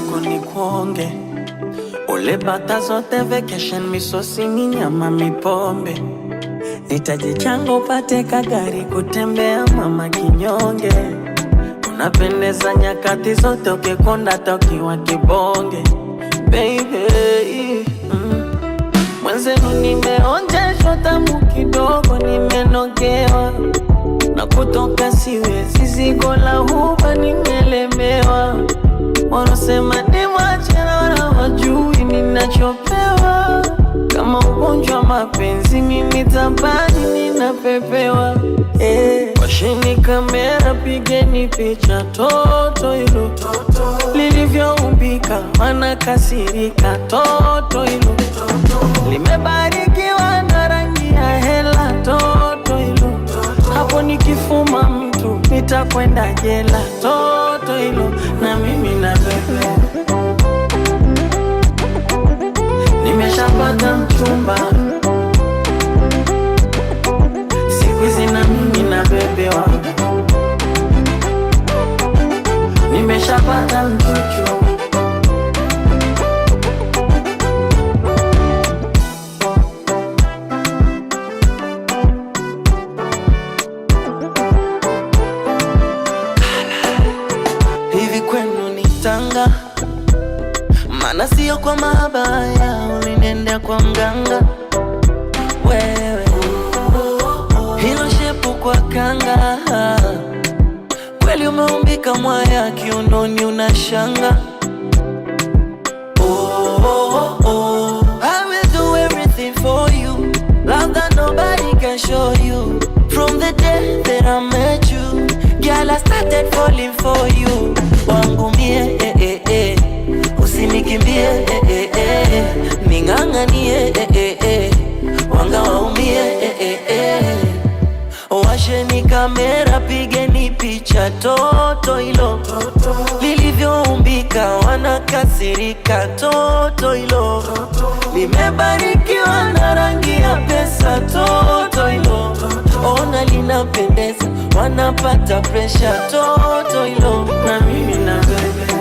yako ni kuonge. Ule bata zote vacation, misosi ni nyama mipombe. Nitaje chango pate kagari kutembea mama kinyonge. Unapendeza nyakati zote ukikonda tokiwa kibonge. Baby, mwenzenu nimeonjeshwa tamu kidogo, nimenogewa. Na kutoka siwezi, zigo la huba nimelemewa. Wanasema ni machela na wajui ninachopewa. Kama ugonjwa mapenzi mimi tabani ninapepewa. Washini kamera pigeni picha toto ilo lilivyoumbika, wanakasirika toto ilo limebarikiwa na rangi ya hela toto ilo. Hapo nikifuma mtu nitakwenda jela toto ilo. Na mimi na bebe nimeshapata mchumba, siku hizi na mimi na bebe wangu nimeshapata mchuchu. Hivi kwenu ni Tanga? Mana sio kwa mabaya, ulinendea kwa mganga. Wewe hilo shepu kwa kanga, kweli umeumbika mwaya, kiunoni unashanga. I will do everything for you, love that nobody can show you. From the day that I met you, girl, I started falling for you. Wangu mie, usinikimbie, ning'ang'anie, wanga waumie, washeni kamera pigeni picha toto ilo lilivyoumbika, wanakasirika toto ilo limebarikiwa na rangi ya pesa toto ilo. Ona linapendeza, wanapata pressure toto ilo. Na mimi na bebe